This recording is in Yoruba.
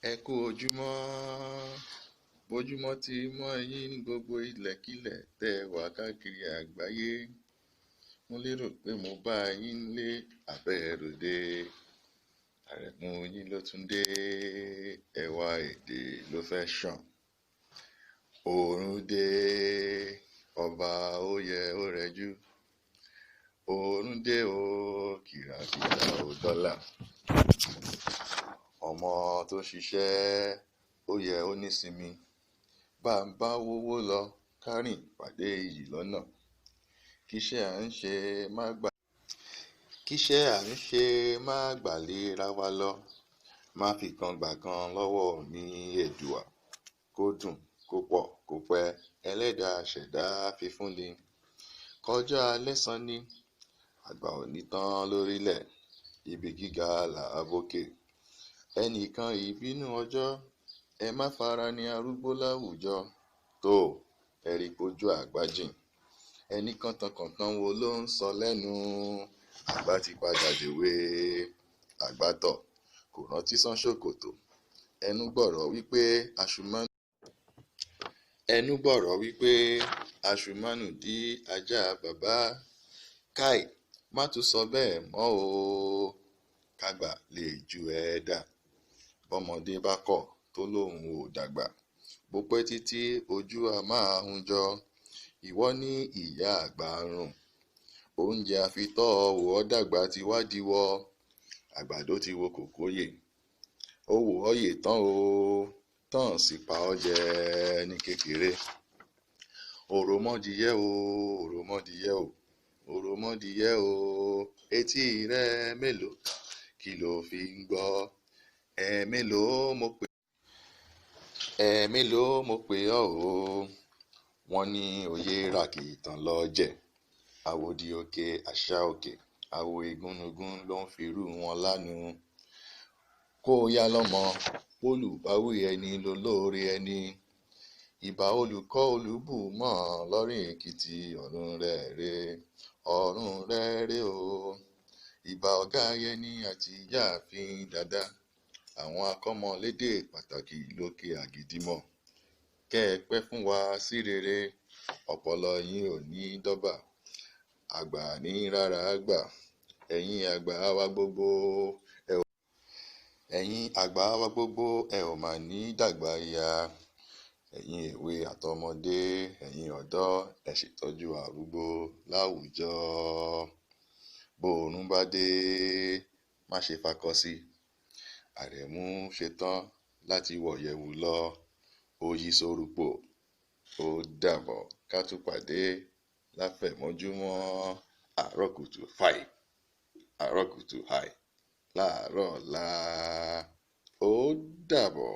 Ẹ kú ojúmọ́, bójúmọ́ ti mọ́ yín ní gbogbo ilẹ̀kílẹ̀ tẹ́ wà káàkiri àgbáyé. Mo lérò pé mo bá yín lé àbẹ́ròde. Àrẹ̀mú yín ló tún dé, ẹwà èdè ló fẹ́ ṣàn. Oòrùn dé, ọba ó yẹ ó rẹjú. Oòrùn dé o, kìràkìtà ó dọ́là. Ọmọ tó ṣiṣẹ́ ó yẹ ó nísinmi. Bá ń bá wówó lọ kárìn pàdé iyì lọ́nà. Kíṣẹ́ à ń ṣe má gbàlera wa lọ. Má fi kan gbà kan lọ́wọ́ mi Èdùà. Kó dùn kó pọ̀ kó pẹ́, ẹlẹ́dàá ṣẹ̀dá fi fún ni. Kọjá lẹ́san ni àgbà ò ní tán lórílẹ̀. Ibi gíga là á bókè. Ẹnìkan ìbínú ọjọ́, ẹ má fara ní arúgbó láwùjọ. Tó ẹ̀rí pojú àgbájìn. Ẹni kàntankàntan wo ló ń sọ lẹ́nu? Àgbà ti padà dèwe. Àgbàtọ̀ kò rántí sán ṣòkòtò. Ẹnu gbọ̀rọ̀ wípé aṣùmánù dí ajá bàbá. Káì, má tún sọ bẹ́ẹ̀ mọ́ o. Kágbà lè ju ẹ dà. Bọ́mọdé bá kọ̀ tó lóun ò dàgbà. Bó pẹ́ títí ojú a máa hun jọ. Ìwọ ní ìyá àgbà rùn. Oúnjẹ àfitọ́ wò ọ́ dàgbà ti wá diwọ́. Àgbàdo ti wo kòkóyè. Ó wò ọ́ yè tán o. Tán sì pa ọ́ jẹ ní kékeré. Òròmọdìyẹ o, òròmọdìyẹ o, òròmọdìyẹ o. Etí rẹ mélòó? Kí ló fi ń gbọ́? Ẹ̀ẹ̀mélòó mo pè ọ́ o. Wọ́n ní òye ràkìtàn lọ jẹ. Àwòdì òkè àṣà òkè. Àwò igúnnugún ló ń firú wọn lánu. Kó yá lọ́mọ, olùbáwí ẹni lolóore ẹni. Ìbà olùkọ́ olùbùmọ̀ lọ́rìn Èkìtì ọ̀run rẹ̀ rè o. Ìbà ọ̀gá ayẹni àti ìyáàfin dàda. Àwọn akọ́mọlédè pàtàkì lókè àgìdìmọ̀. Kẹ́ ẹ pẹ́ fún wa sí rere. Ọpọlọ yín ò ní dọ́bà. Àgbà ní rárá àgbà. Ẹ̀yin àgbà wa gbogbo ẹ ò mà ní dàgbà ya. Ẹ̀yin èwe àtọmọdé, ẹ̀yin ọ̀dọ́, ẹ ṣètọ́jú arúgbó láwùjọ. Bóòrùn bá dé, má ṣe fakọ sí. Àrẹ̀mú ṣetán láti wọ̀yẹ̀wù lọ. Ó yí sórúpò. Ó dàbọ̀ ká tún pàdé láfẹ̀mọ́júmọ́. Àárọ̀ kùtù hàì láàárọ̀ ọ̀la. Ó dàbọ̀.